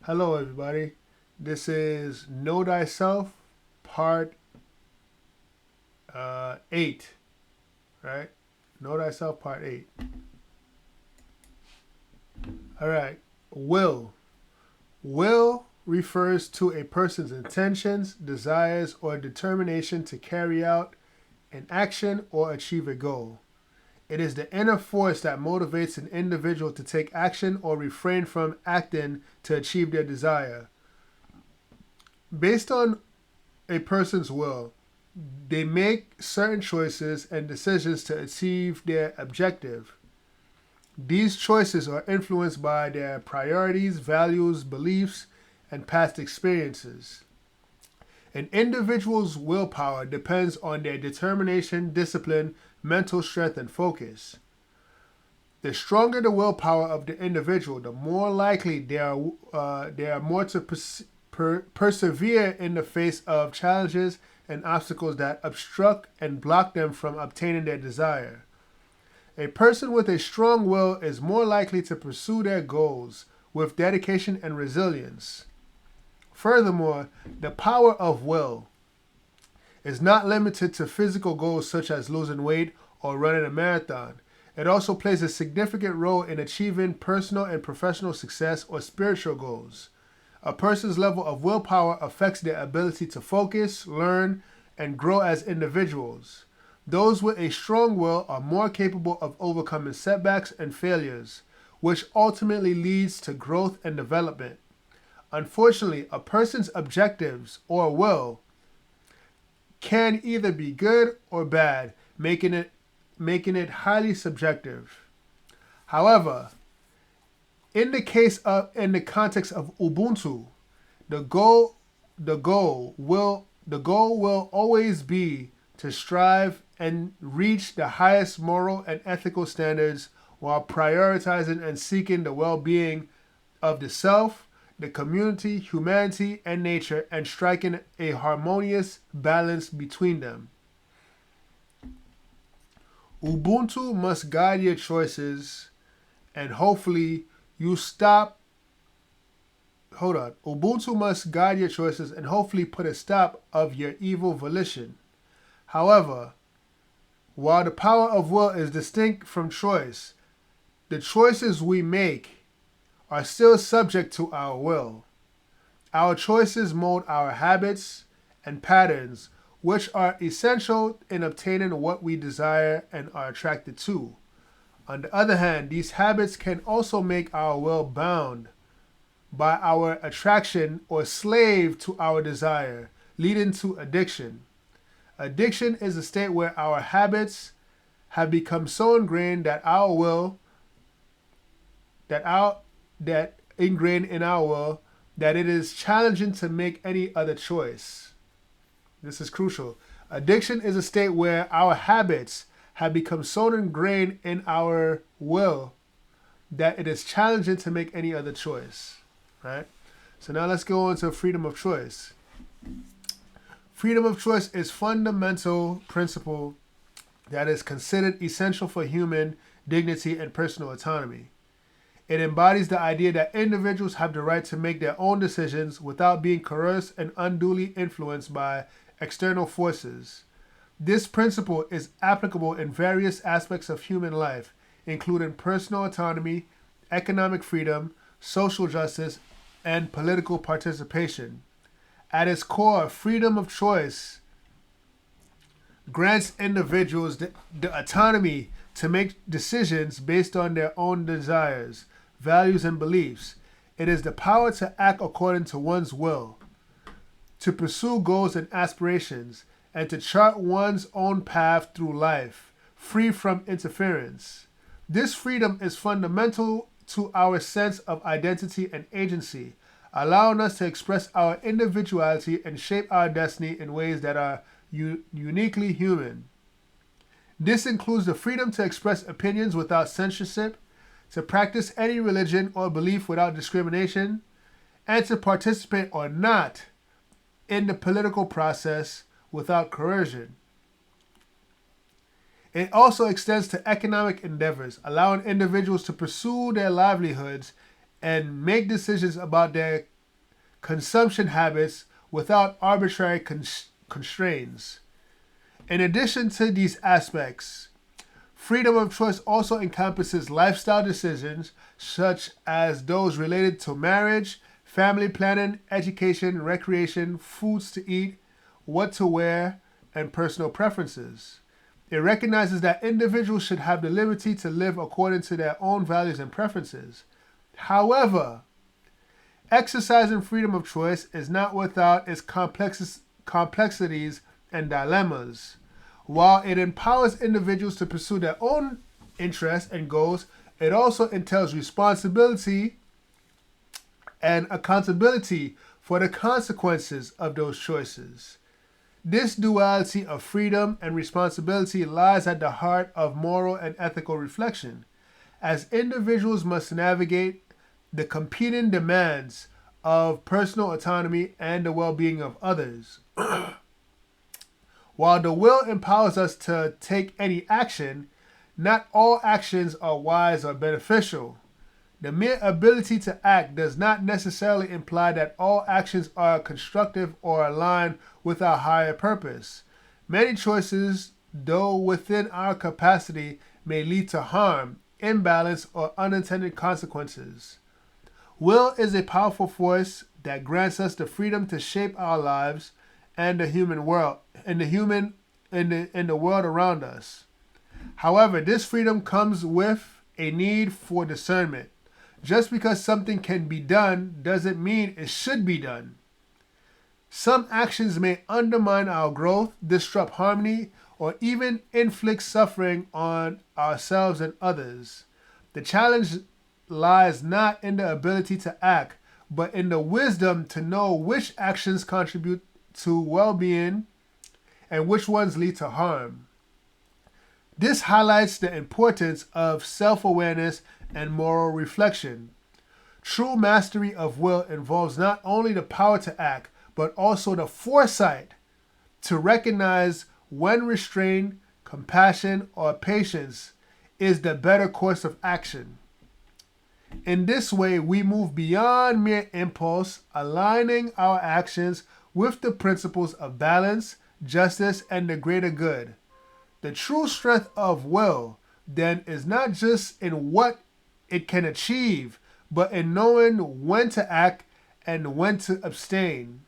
Hello, everybody. This is Know Thyself, part 8, right? Know Thyself, part 8. All right. Will. Will refers to a person's intentions, desires, or determination to carry out an action or achieve a goal. It is the inner force that motivates an individual to take action or refrain from acting to achieve their desire. Based on a person's will, they make certain choices and decisions to achieve their objective. These choices are influenced by their priorities, values, beliefs, and past experiences. An individual's willpower depends on their determination, discipline, mental strength, and focus. The stronger the willpower of the individual, the more likely they are more to persevere in the face of challenges and obstacles that obstruct and block them from obtaining their desire. A person with a strong will is more likely to pursue their goals with dedication and resilience. Furthermore, the power of will is not limited to physical goals such as losing weight or running a marathon. It also plays a significant role in achieving personal and professional success or spiritual goals. A person's level of willpower affects their ability to focus, learn, and grow as individuals. Those with a strong will are more capable of overcoming setbacks and failures, which ultimately leads to growth and development. Unfortunately, a person's objectives or will can either be good or bad, making it highly subjective. However, in the context of Ubuntu, the goal will always be to strive and reach the highest moral and ethical standards while prioritizing and seeking the well-being of the self, the community, humanity, and nature, and striking a harmonious balance between them. Ubuntu must guide your choices, and hopefully you stop. Hold on. Ubuntu must guide your choices and hopefully put a stop of your evil volition. However, while the power of will is distinct from choice, the choices we make are still subject to our will. Our choices mold our habits and patterns, which are essential in obtaining what we desire and are attracted to. On the other hand, these habits can also make our will bound by our attraction or slave to our desire, leading to addiction. Addiction is a state where our habits have become so ingrained that ingrained in our will that it is challenging to make any other choice. This is crucial. Addiction is a state where our habits have become so ingrained in our will that it is challenging to make any other choice. Right? So now let's go on to freedom of choice. Freedom of choice is fundamental principle that is considered essential for human dignity and personal autonomy. It embodies the idea that individuals have the right to make their own decisions without being coerced and unduly influenced by external forces. This principle is applicable in various aspects of human life, including personal autonomy, economic freedom, social justice, and political participation. At its core, freedom of choice grants individuals the autonomy to make decisions based on their own desires, values, and beliefs. It is the power to act according to one's will, to pursue goals and aspirations, and to chart one's own path through life, free from interference. This freedom is fundamental to our sense of identity and agency, allowing us to express our individuality and shape our destiny in ways that are uniquely human. This includes the freedom to express opinions without censorship, to practice any religion or belief without discrimination, and to participate or not in the political process without coercion. It also extends to economic endeavors, allowing individuals to pursue their livelihoods and make decisions about their consumption habits without arbitrary constraints. In addition to these aspects, freedom of choice also encompasses lifestyle decisions such as those related to marriage, family planning, education, recreation, foods to eat, what to wear, and personal preferences. It recognizes that individuals should have the liberty to live according to their own values and preferences. However, exercising freedom of choice is not without its complexities and dilemmas. While it empowers individuals to pursue their own interests and goals, it also entails responsibility and accountability for the consequences of those choices. This duality of freedom and responsibility lies at the heart of moral and ethical reflection, as individuals must navigate the competing demands of personal autonomy and the well-being of others. While the will empowers us to take any action, not all actions are wise or beneficial. The mere ability to act does not necessarily imply that all actions are constructive or aligned with our higher purpose. Many choices, though within our capacity, may lead to harm, imbalance, or unintended consequences. Will is a powerful force that grants us the freedom to shape our lives and the human world in the world around us. However, this freedom comes with a need for discernment. Just because something can be done doesn't mean it should be done. Some actions may undermine our growth, disrupt harmony, or even inflict suffering on ourselves and others. The challenge lies not in the ability to act, but in the wisdom to know which actions contribute to well-being and which ones lead to harm. This highlights the importance of self-awareness and moral reflection. True mastery of will involves not only the power to act, but also the foresight to recognize when restraint, compassion, or patience is the better course of action. In this way, we move beyond mere impulse, aligning our actions with the principles of balance, justice, and the greater good. The true strength of will, then, is not just in what it can achieve, but in knowing when to act and when to abstain.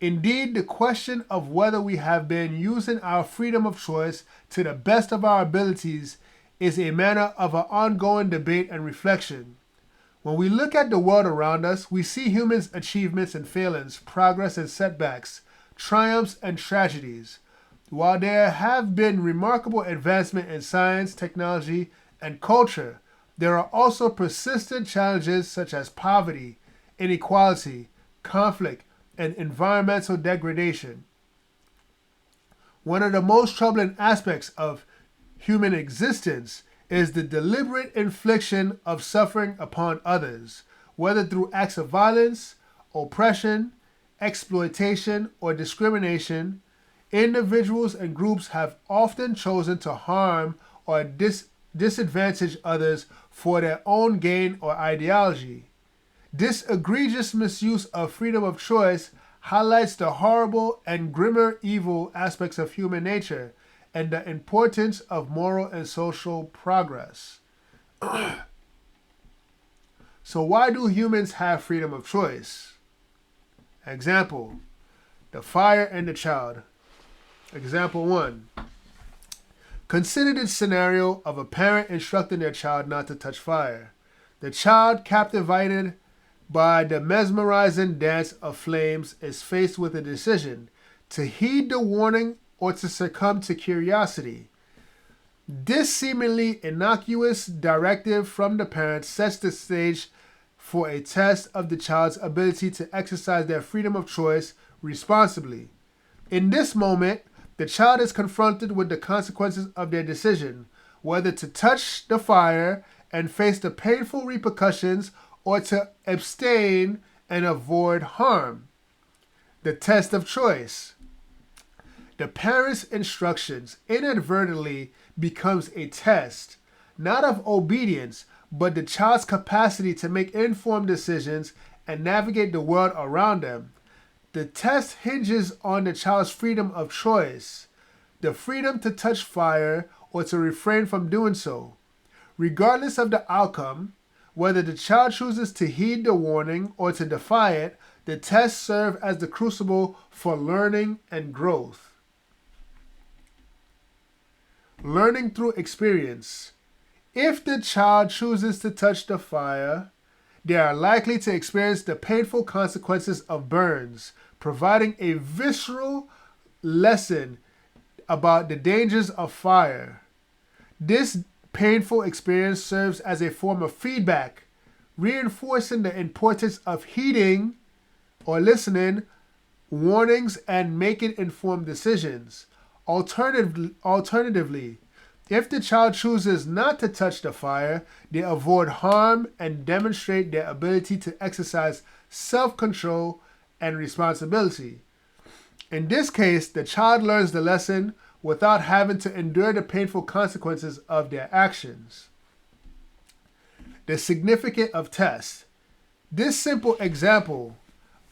Indeed, the question of whether we have been using our freedom of choice to the best of our abilities is a matter of an ongoing debate and reflection. When we look at the world around us, we see humans' achievements and failings, progress and setbacks, triumphs and tragedies. While there have been remarkable advancement in science, technology, and culture, there are also persistent challenges such as poverty, inequality, conflict, and environmental degradation. One of the most troubling aspects of human existence is the deliberate infliction of suffering upon others, whether through acts of violence, oppression, exploitation, or discrimination. Individuals and groups have often chosen to harm or disadvantage others for their own gain or ideology. This egregious misuse of freedom of choice highlights the horrible and grimmer evil aspects of human nature and the importance of moral and social progress. So why do humans have freedom of choice? Example, the fire and the child. Example 1. Consider the scenario of a parent instructing their child not to touch fire. The child, captivated by the mesmerizing dance of flames, is faced with a decision: to heed the warning or to succumb to curiosity. This seemingly innocuous directive from the parent sets the stage for a test of the child's ability to exercise their freedom of choice responsibly. In this moment, the child is confronted with the consequences of their decision, whether to touch the fire and face the painful repercussions or to abstain and avoid harm. The test of choice. The parent's instructions inadvertently becomes a test, not of obedience, but the child's capacity to make informed decisions and navigate the world around them. The test hinges on the child's freedom of choice, the freedom to touch fire or to refrain from doing so. Regardless of the outcome, whether the child chooses to heed the warning or to defy it, the tests serve as the crucible for learning and growth. Learning through experience. If the child chooses to touch the fire, they are likely to experience the painful consequences of burns, providing a visceral lesson about the dangers of fire. This painful experience serves as a form of feedback, reinforcing the importance of heeding or listening warnings and making informed decisions. Alternatively, if the child chooses not to touch the fire, they avoid harm and demonstrate their ability to exercise self-control and responsibility. In this case, the child learns the lesson without having to endure the painful consequences of their actions. The significance of tests. This simple example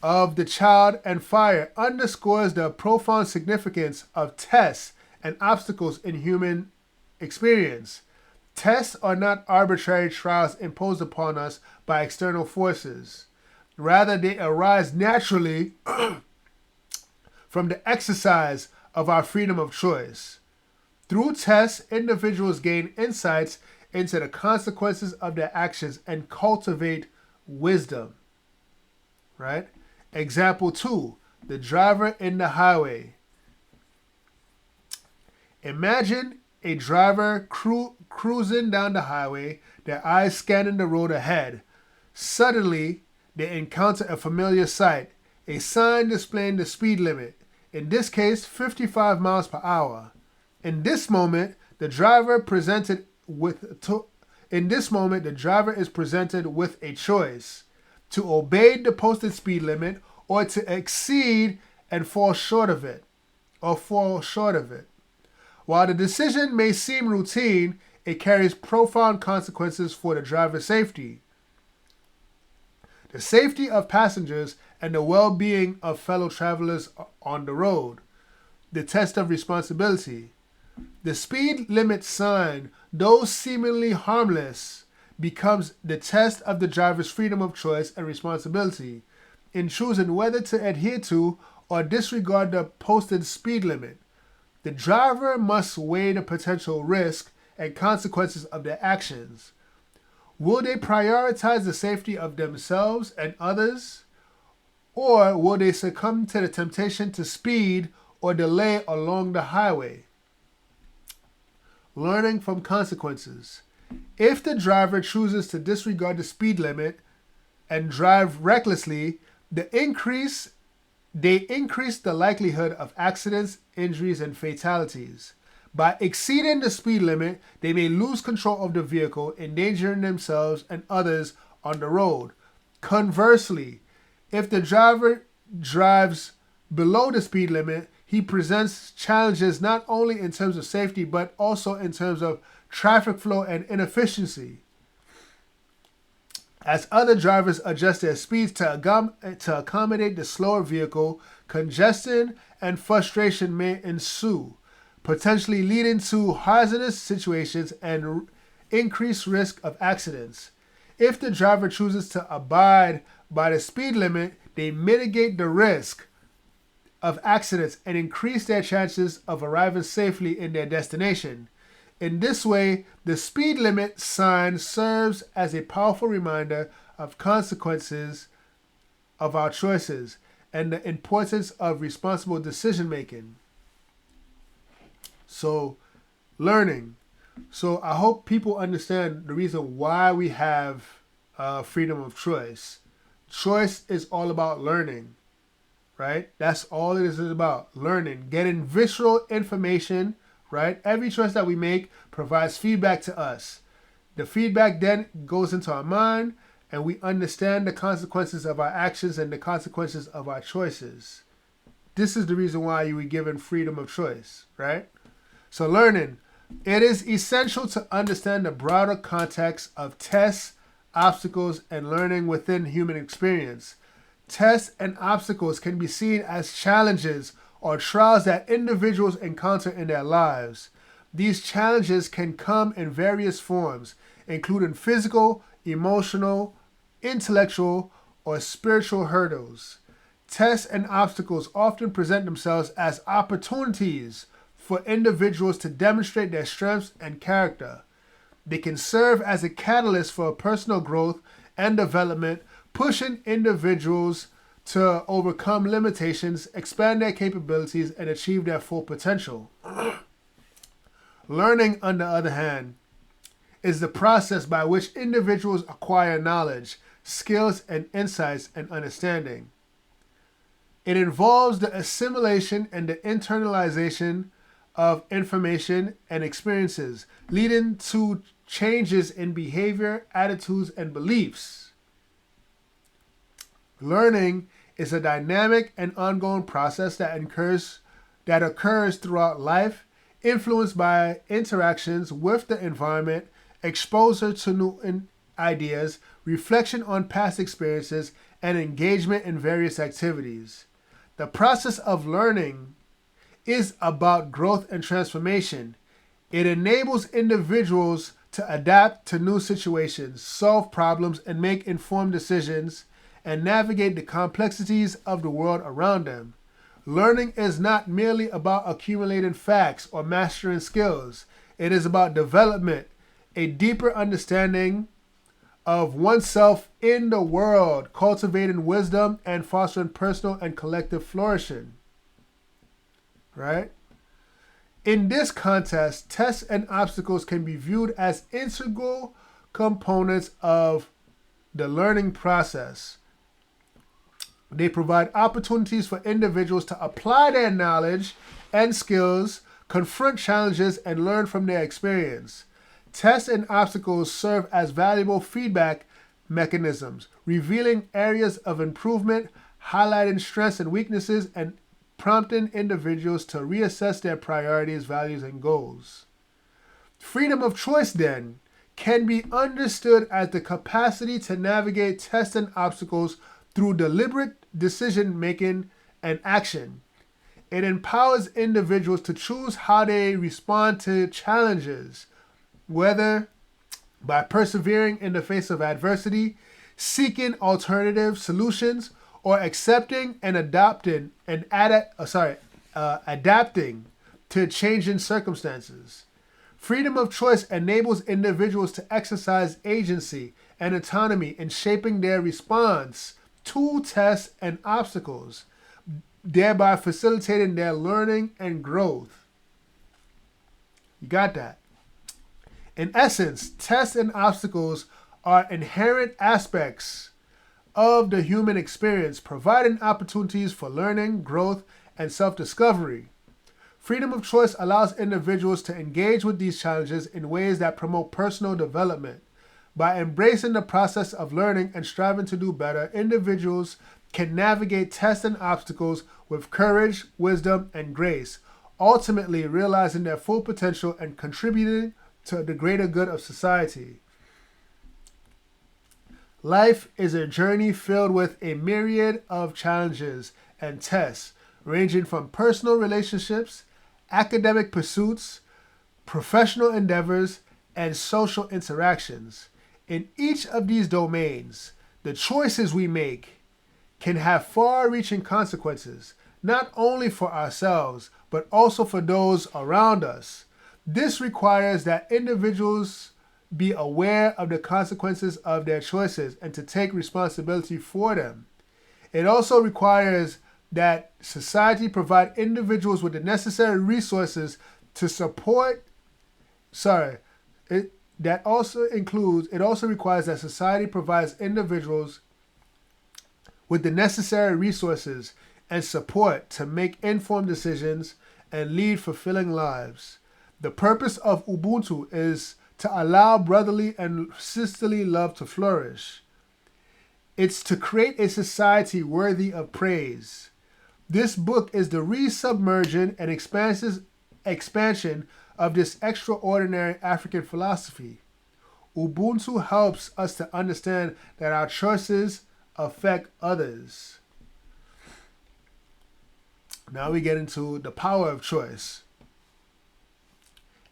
of the child and fire underscores the profound significance of tests and obstacles in human experience. Tests are not arbitrary trials imposed upon us by external forces. Rather, they arise naturally from the exercise of our freedom of choice. Through tests, individuals gain insights into the consequences of their actions and cultivate wisdom. Right? Example 2, the driver in the highway. Imagine a driver cruising down the highway, their eyes scanning the road ahead. Suddenly, they encounter a familiar sight, a sign displaying the speed limit, in this case 55 miles per hour. In this moment, the driver is presented with a choice: to obey the posted speed limit or to exceed and fall short of it. While the decision may seem routine, it carries profound consequences for the driver's safety, the safety of passengers, and the well-being of fellow travelers on the road. The test of responsibility. The speed limit sign, though seemingly harmless, becomes the test of the driver's freedom of choice and responsibility in choosing whether to adhere to or disregard the posted speed limit. The driver must weigh the potential risk and consequences of their actions. Will they prioritize the safety of themselves and others, or will they succumb to the temptation to speed or delay along the highway? Learning from consequences. If the driver chooses to disregard the speed limit and drive recklessly, they increase the likelihood of accidents, injuries, and fatalities. By exceeding the speed limit, they may lose control of the vehicle, endangering themselves and others on the road. Conversely, if the driver drives below the speed limit, he presents challenges not only in terms of safety, but also in terms of traffic flow and inefficiency. As other drivers adjust their speeds to accommodate the slower vehicle, congestion and frustration may ensue, potentially leading to hazardous situations and increased risk of accidents. If the driver chooses to abide by the speed limit, they mitigate the risk of accidents and increase their chances of arriving safely in their destination. In this way, the speed limit sign serves as a powerful reminder of consequences of our choices and the importance of responsible decision making. So, learning. So I hope people understand the reason why we have freedom of choice. Choice is all about learning, right? That's all it is about, learning, getting visceral information, right? Every choice that we make provides feedback to us. The feedback then goes into our mind, and we understand the consequences of our actions and the consequences of our choices. This is the reason why you were given freedom of choice, right? So learning. It is essential to understand the broader context of tests, obstacles, and learning within human experience. Tests and obstacles can be seen as challenges or trials that individuals encounter in their lives. These challenges can come in various forms, including physical, emotional, intellectual, or spiritual hurdles. Tests and obstacles often present themselves as opportunities for individuals to demonstrate their strengths and character. They can serve as a catalyst for personal growth and development, pushing individuals to overcome limitations, expand their capabilities, and achieve their full potential. Learning, on the other hand, is the process by which individuals acquire knowledge, skills, and insights and understanding. It involves the assimilation and the internalization of information and experiences, leading to changes in behavior, attitudes, and beliefs. Learning is a dynamic and ongoing process that occurs throughout life, influenced by interactions with the environment, exposure to new ideas, reflection on past experiences, and engagement in various activities. The process of learning is about growth and transformation. It enables individuals to adapt to new situations, solve problems, and make informed decisions, and navigate the complexities of the world around them. Learning is not merely about accumulating facts or mastering skills. It is about development, a deeper understanding of oneself in the world, cultivating wisdom, and fostering personal and collective flourishing. Right? In this context, tests and obstacles can be viewed as integral components of the learning process. They provide opportunities for individuals to apply their knowledge and skills, confront challenges, and learn from their experience. Tests and obstacles serve as valuable feedback mechanisms, revealing areas of improvement, highlighting strengths and weaknesses, and prompting individuals to reassess their priorities, values, and goals. Freedom of choice, then, can be understood as the capacity to navigate tests and obstacles through deliberate decision-making and action. It empowers individuals to choose how they respond to challenges, whether by persevering in the face of adversity, seeking alternative solutions, or accepting and adapting to changing circumstances. Freedom of choice enables individuals to exercise agency and autonomy in shaping their response to tests and obstacles, thereby facilitating their learning and growth. You got that? In essence, tests and obstacles are inherent aspects of the human experience, providing opportunities for learning, growth, and self-discovery. Freedom of choice allows individuals to engage with these challenges in ways that promote personal development. By embracing the process of learning and striving to do better, individuals can navigate tests and obstacles with courage, wisdom, and grace, ultimately realizing their full potential and contributing to the greater good of society. Life is a journey filled with a myriad of challenges and tests, ranging from personal relationships, academic pursuits, professional endeavors, and social interactions. In each of these domains, the choices we make can have far-reaching consequences, not only for ourselves, but also for those around us. This requires that individuals be aware of the consequences of their choices and to take responsibility for them. It also requires that society provide individuals with the necessary resources to support, it also requires that society provides individuals with the necessary resources and support to make informed decisions and lead fulfilling lives. The purpose of Ubuntu is to allow brotherly and sisterly love to flourish. It's to create a society worthy of praise. This book is the resubmersion and expansion of this extraordinary African philosophy. Ubuntu helps us to understand that our choices affect others. Now we get into the power of choice.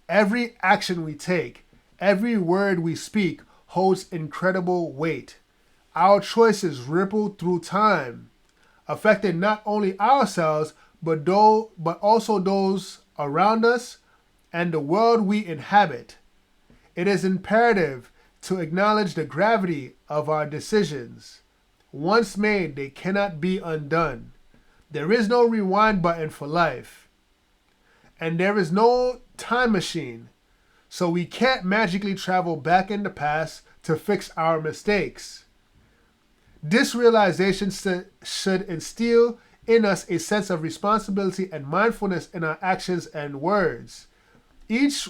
Every action we take, every word we speak holds incredible weight. Our choices ripple through time, affecting not only ourselves, but also those around us and the world we inhabit. It is imperative to acknowledge the gravity of our decisions. Once made, they cannot be undone. There is no rewind button for life. And there is no time machine. So we can't magically travel back in the past to fix our mistakes. This realization should instill in us a sense of responsibility and mindfulness in our actions and words. Each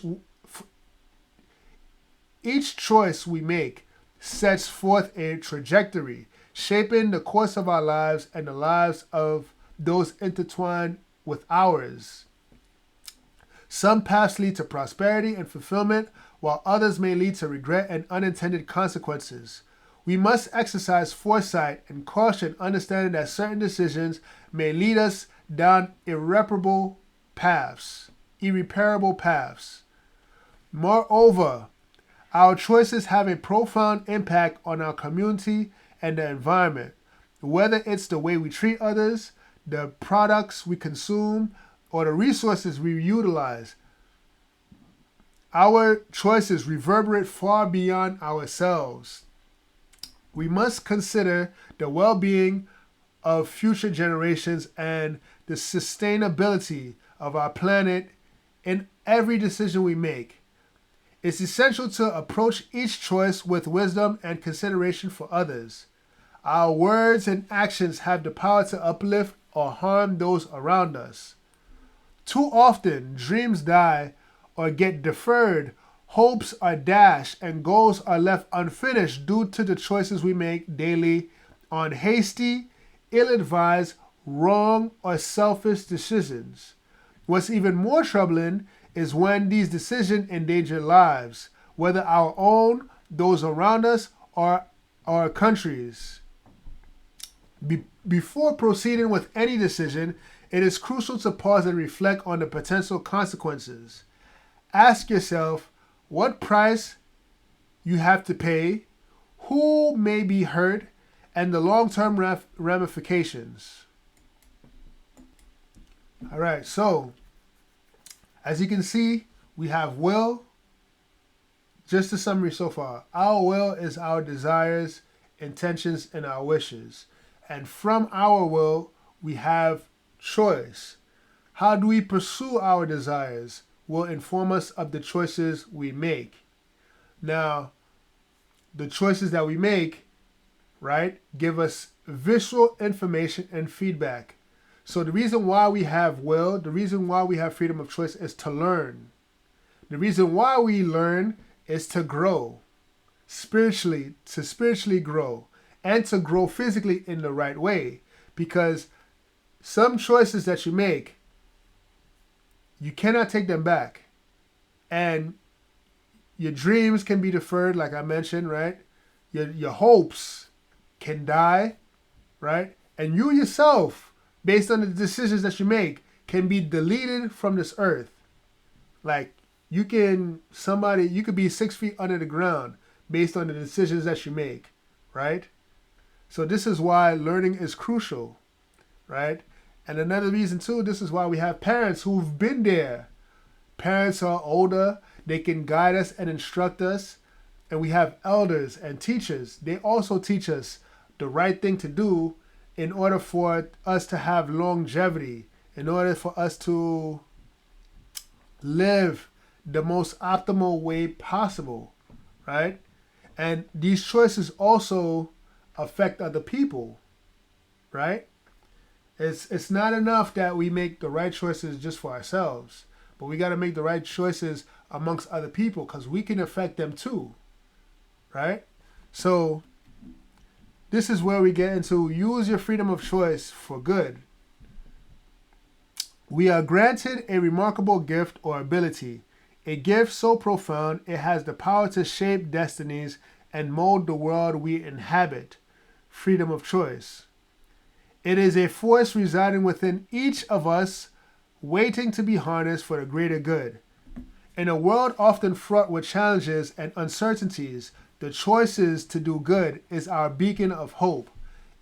choice we make sets forth a trajectory, shaping the course of our lives and the lives of those intertwined with ours. Some paths lead to prosperity and fulfillment, while others may lead to regret and unintended consequences. We must exercise foresight and caution, understanding that certain decisions may lead us down irreparable paths. Moreover, our choices have a profound impact on our community and the environment, whether it's the way we treat others, the products we consume, or the resources we utilize. Our choices reverberate far beyond ourselves. We must consider the well-being of future generations and the sustainability of our planet in every decision we make. It's essential to approach each choice with wisdom and consideration for others. Our words and actions have the power to uplift or harm those around us. Too often, dreams die or get deferred, hopes are dashed, and goals are left unfinished due to the choices we make daily on hasty, ill-advised, wrong, or selfish decisions. What's even more troubling is when these decisions endanger lives, whether our own, those around us, or our countries. Before proceeding with any decision, it is crucial to pause and reflect on the potential consequences. Ask yourself what price you have to pay, who may be hurt, and the long-term ramifications. All right, so as you can see, we have will. Just a summary so far. Our will is our desires, intentions, and our wishes. And from our will, we have choice. How do we pursue our desires will inform us of the choices we make. Now, the choices that we make, right, give us visual information and feedback. So the reason why we have will, the reason why we have freedom of choice is to learn. The reason why we learn is to grow spiritually, grow, and to grow physically in the right way. Because some choices that you make, you cannot take them back. And your dreams can be deferred, like I mentioned, right? Your hopes can die, right? And you yourself, based on the decisions that you make, can be deleted from this earth. Like you could be 6 feet under the ground based on the decisions that you make, right? So this is why learning is crucial, right? And another reason too, this is why we have parents who've been there. Parents are older, they can guide us and instruct us. And we have elders and teachers. They also teach us the right thing to do in order for us to have longevity, in order for us to live the most optimal way possible, right? And these choices also affect other people, right? It's not enough that we make the right choices just for ourselves, but we got to make the right choices amongst other people because we can affect them too, right? So this is where we get into use your freedom of choice for good. We are granted a remarkable gift or ability, a gift so profound it has the power to shape destinies and mold the world we inhabit. Freedom of choice. It is a force residing within each of us, waiting to be harnessed for the greater good. In a world often fraught with challenges and uncertainties, the choices to do good is our beacon of hope.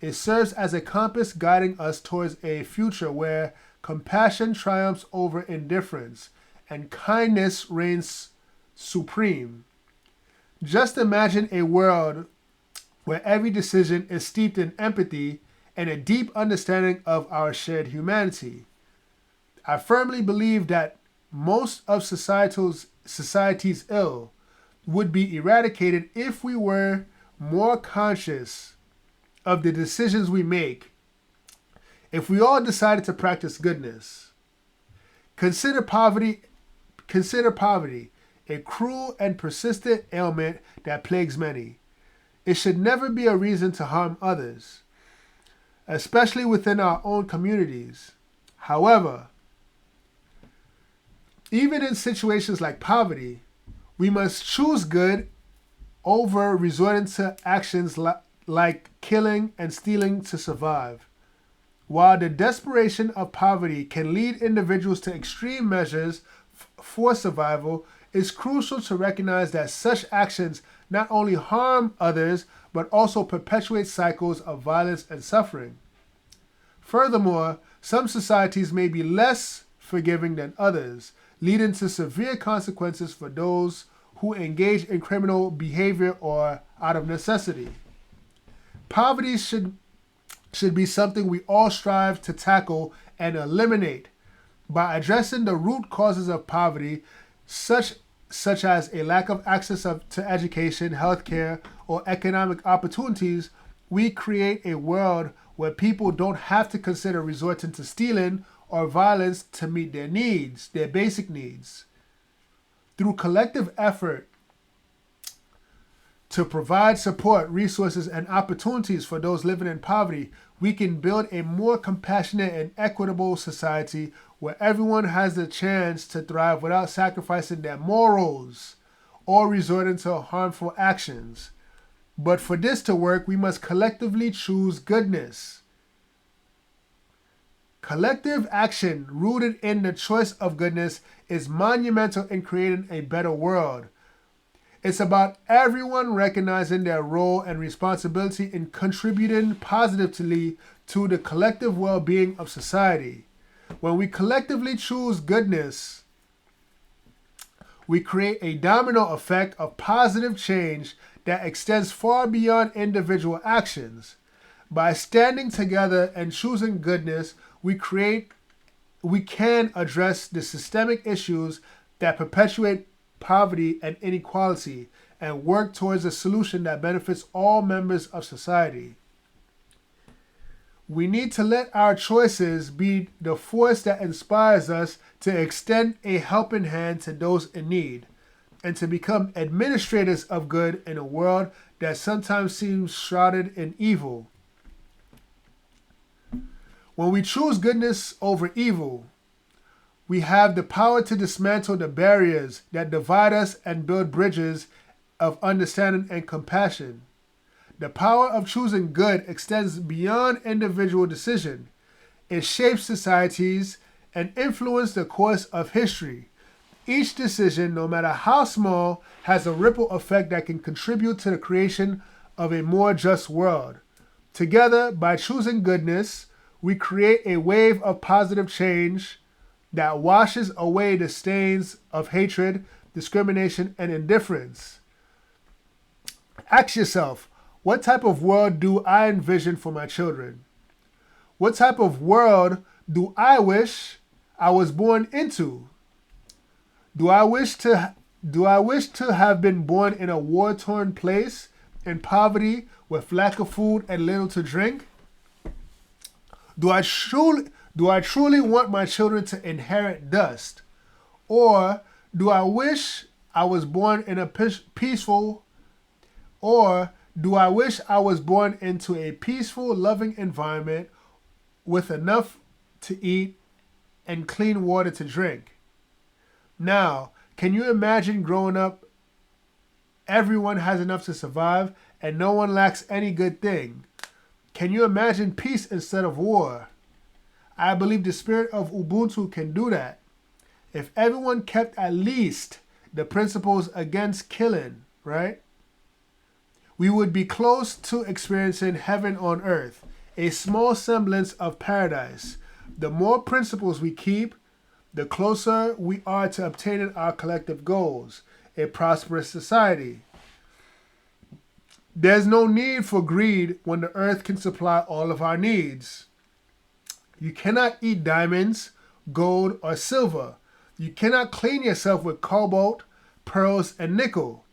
It serves as a compass guiding us towards a future where compassion triumphs over indifference and kindness reigns supreme. Just imagine a world where every decision is steeped in empathy and a deep understanding of our shared humanity. I firmly believe that most of society's ill would be eradicated if we were more conscious of the decisions we make, if we all decided to practice goodness. Consider poverty, a cruel and persistent ailment that plagues many. It should never be a reason to harm others, especially within our own communities. However, even in situations like poverty, we must choose good over resorting to actions like killing and stealing to survive. While the desperation of poverty can lead individuals to extreme measures for survival, it's crucial to recognize that such actions not only harm others, but also perpetuate cycles of violence and suffering. Furthermore, some societies may be less forgiving than others, leading to severe consequences for those who engage in criminal behavior or out of necessity. Poverty should be something we all strive to tackle and eliminate. By addressing the root causes of poverty, such as a lack of access to education, healthcare, or economic opportunities, we create a world where people don't have to consider resorting to stealing or violence to meet their needs, their basic needs. Through collective effort to provide support, resources, and opportunities for those living in poverty, we can build a more compassionate and equitable society where everyone has the chance to thrive without sacrificing their morals or resorting to harmful actions. But for this to work, we must collectively choose goodness. Collective action rooted in the choice of goodness is monumental in creating a better world. It's about everyone recognizing their role and responsibility in contributing positively to the collective well-being of society. When we collectively choose goodness, we create a domino effect of positive change that extends far beyond individual actions. By standing together and choosing goodness, we can address the systemic issues that perpetuate poverty and inequality and work towards a solution that benefits all members of society. We need to let our choices be the force that inspires us to extend a helping hand to those in need and to become administrators of good in a world that sometimes seems shrouded in evil. When we choose goodness over evil, we have the power to dismantle the barriers that divide us and build bridges of understanding and compassion. The power of choosing good extends beyond individual decision. It shapes societies and influences the course of history. Each decision, no matter how small, has a ripple effect that can contribute to the creation of a more just world. Together, by choosing goodness, we create a wave of positive change that washes away the stains of hatred, discrimination, and indifference. Ask yourself, what type of world do I envision for my children? What type of world do I wish I was born into? Do I wish to have been born in a war-torn place, in poverty, with lack of food and little to drink? Do I truly want my children to inherit dust? Or do I wish I was born in a peaceful, into a peaceful, loving environment with enough to eat and clean water to drink? Now, Can you imagine growing up, everyone has enough to survive and no one lacks any good thing? Can you imagine peace instead of war? I believe the spirit of Ubuntu can do that. If everyone kept at least the principles against killing, right? We would be close to experiencing heaven on earth, a small semblance of paradise. The more principles we keep, the closer we are to obtaining our collective goals, a prosperous society. There's no need for greed when the earth can supply all of our needs. You cannot eat diamonds, gold, or silver. You cannot clean yourself with cobalt, pearls, and nickel.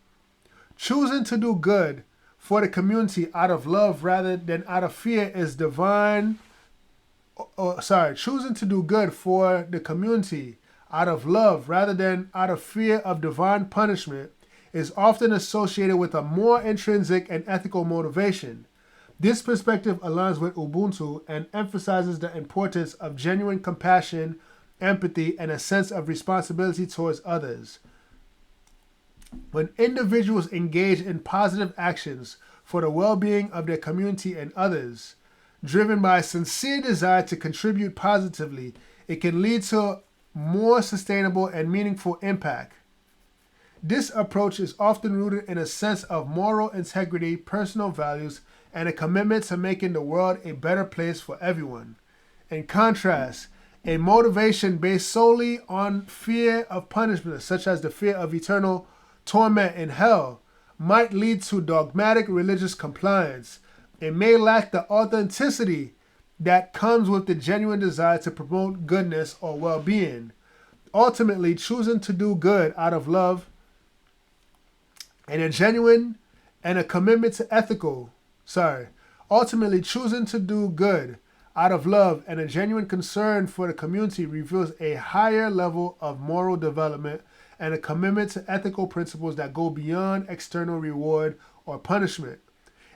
Choosing to do good for the community out of love rather than out of fear is choosing to do good for the community out of love rather than out of fear of divine punishment is often associated with a more intrinsic and ethical motivation. This perspective aligns with Ubuntu and emphasizes the importance of genuine compassion, empathy, and a sense of responsibility towards others. When individuals engage in positive actions for the well-being of their community and others, driven by a sincere desire to contribute positively, it can lead to more sustainable and meaningful impact. This approach is often rooted in a sense of moral integrity, personal values, and a commitment to making the world a better place for everyone. In contrast, a motivation based solely on fear of punishment, such as the fear of eternal torment in hell, might lead to dogmatic religious compliance. It may lack the authenticity that comes with the genuine desire to promote goodness or well-being. Ultimately, choosing to do good out of love and a commitment to ultimately choosing to do good out of love and a genuine concern for the community reveals a higher level of moral development and a commitment to ethical principles that go beyond external reward or punishment.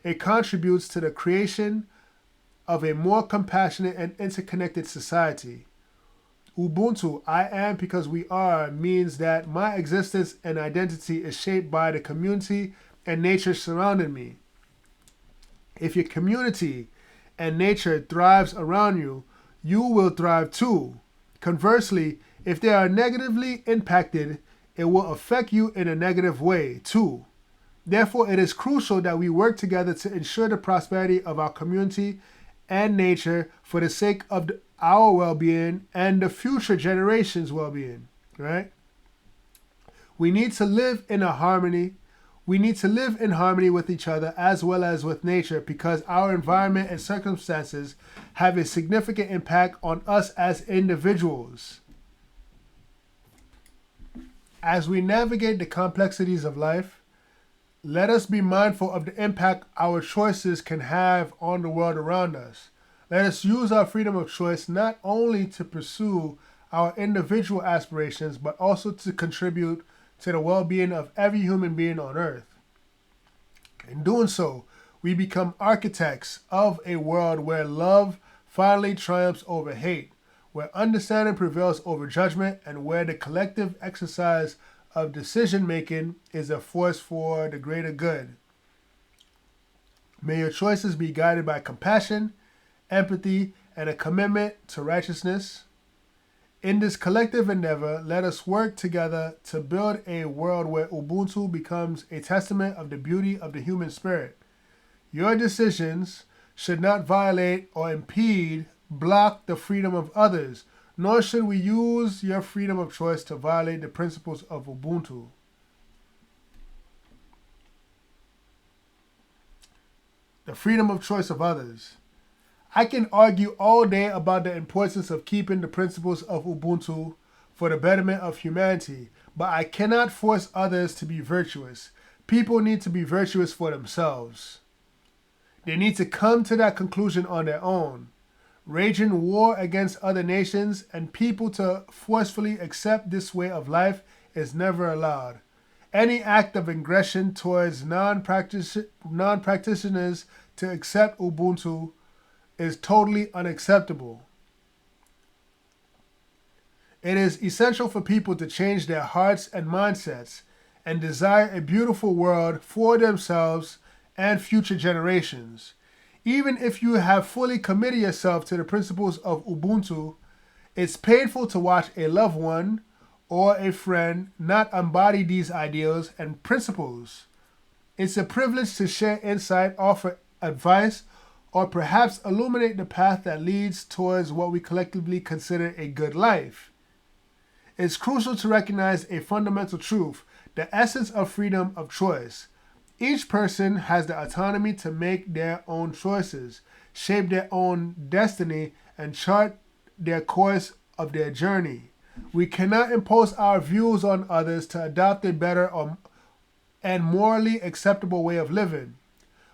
It contributes to the creation of a more compassionate and interconnected society. Ubuntu, I am because we are, means that my existence and identity is shaped by the community and nature surrounding me. If your community and nature thrives around you, you will thrive too. Conversely, if they are negatively impacted, it will affect you in a negative way too. Therefore, it is crucial that we work together to ensure the prosperity of our community and nature for the sake of our well-being and the future generations' well-being, right? We need to live in harmony with each other as well as with nature because our environment and circumstances have a significant impact on us as individuals. As we navigate the complexities of life, let us be mindful of the impact our choices can have on the world around us. Let us use our freedom of choice not only to pursue our individual aspirations, but also to contribute to the well-being of every human being on earth. In doing so, we become architects of a world where love finally triumphs over hate, where understanding prevails over judgment, and where the collective exercise of decision-making is a force for the greater good. May your choices be guided by compassion, empathy, and a commitment to righteousness. In this collective endeavor, let us work together to build a world where Ubuntu becomes a testament of the beauty of the human spirit. Your decisions should not violate or block the freedom of others, nor should we use your freedom of choice to violate the principles of Ubuntu. The freedom of choice of others. I can argue all day about the importance of keeping the principles of Ubuntu for the betterment of humanity, but I cannot force others to be virtuous. People need to be virtuous for themselves. They need to come to that conclusion on their own. Raging war against other nations and people to forcefully accept this way of life is never allowed. Any act of aggression towards non-practitioners to accept Ubuntu is totally unacceptable. It is essential for people to change their hearts and mindsets and desire a beautiful world for themselves and future generations. Even if you have fully committed yourself to the principles of Ubuntu, it's painful to watch a loved one or a friend not embody these ideals and principles. It's a privilege to share insight, offer advice, or perhaps illuminate the path that leads towards what we collectively consider a good life. It's crucial to recognize a fundamental truth, the essence of freedom of choice. Each person has the autonomy to make their own choices, shape their own destiny, and chart their course of their journey. We cannot impose our views on others to adopt a better and morally acceptable way of living.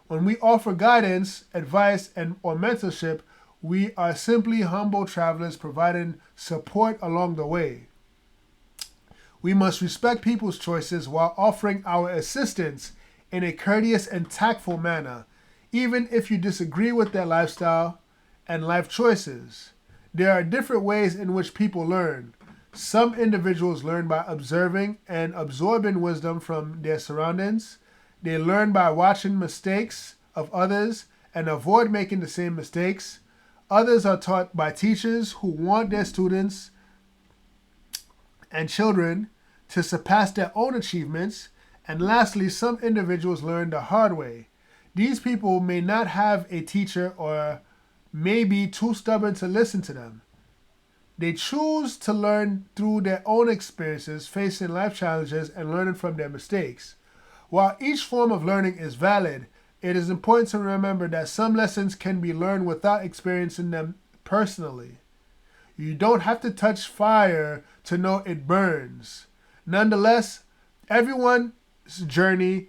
When we offer guidance, advice, or mentorship, we are simply humble travelers providing support along the way. We must respect people's choices while offering our assistance in a courteous and tactful manner, even if you disagree with their lifestyle and life choices. There are different ways in which people learn. Some individuals learn by observing and absorbing wisdom from their surroundings. They learn by watching mistakes of others and avoid making the same mistakes. Others are taught by teachers who want their students and children to surpass their own achievements. And lastly, some individuals learn the hard way. These people may not have a teacher or may be too stubborn to listen to them. They choose to learn through their own experiences, facing life challenges and learning from their mistakes. While each form of learning is valid, it is important to remember that some lessons can be learned without experiencing them personally. You don't have to touch fire to know it burns. Nonetheless, everyone's journey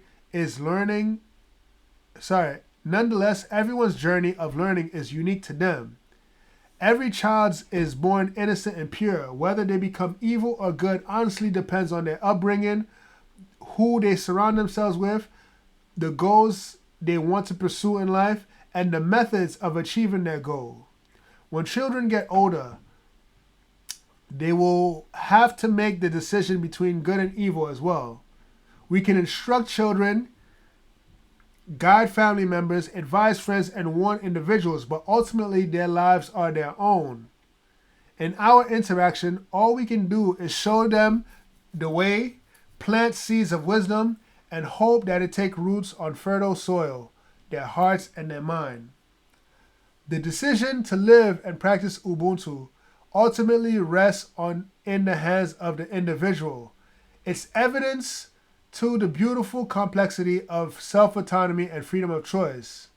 of learning is unique to them. Every child is born innocent and pure. Whether they become evil or good honestly depends on their upbringing, who they surround themselves with, the goals they want to pursue in life, and the methods of achieving their goal. When children get older, they will have to make the decision between good and evil as well. We can instruct children, guide family members, advise friends, and warn individuals, but ultimately their lives are their own. In our interaction, all we can do is show them the way, plant seeds of wisdom, and hope that it take roots on fertile soil, their hearts and their mind. The decision to live and practice Ubuntu ultimately rests in the hands of the individual. It's evidence to the beautiful complexity of self-autonomy and freedom of choice.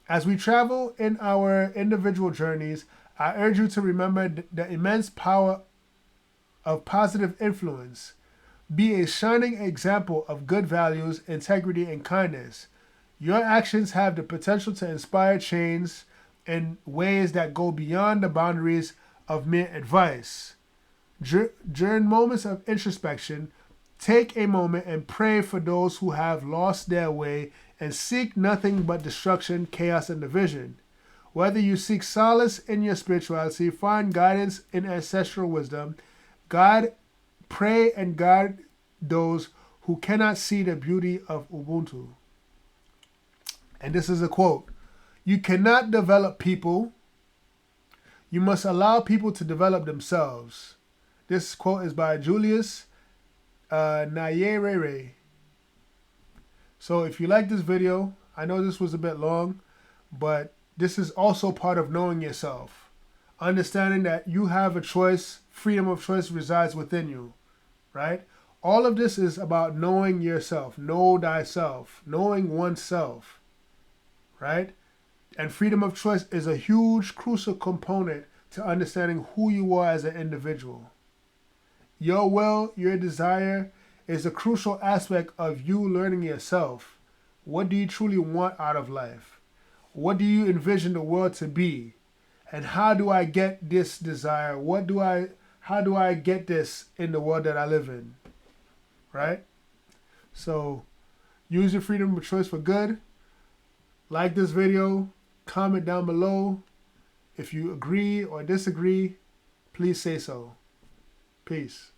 As we travel in our individual journeys, I urge you to remember the immense power of positive influence. Be a shining example of good values, integrity, and kindness. Your actions have the potential to inspire change in ways that go beyond the boundaries of mere advice. During moments of introspection, take a moment and pray for those who have lost their way and seek nothing but destruction, chaos, and division. Whether you seek solace in your spirituality, find guidance in ancestral wisdom, pray and guide those who cannot see the beauty of Ubuntu. And this is a quote. You cannot develop people. You must allow people to develop themselves. This quote is by Julius Nyerere. So if you like this video, I know this was a bit long, but this is also part of knowing yourself. Understanding that you have a choice, freedom of choice resides within you, right? All of this is about knowing yourself, know thyself, knowing oneself, right? And freedom of choice is a huge, crucial component to understanding who you are as an individual. Your will, your desire is a crucial aspect of you learning yourself. What do you truly want out of life? What do you envision the world to be? And how do I get this desire? How do I get this in the world that I live in? Right? So use your freedom of choice for good. Like this video, comment down below if you agree or disagree. please say so. Peace.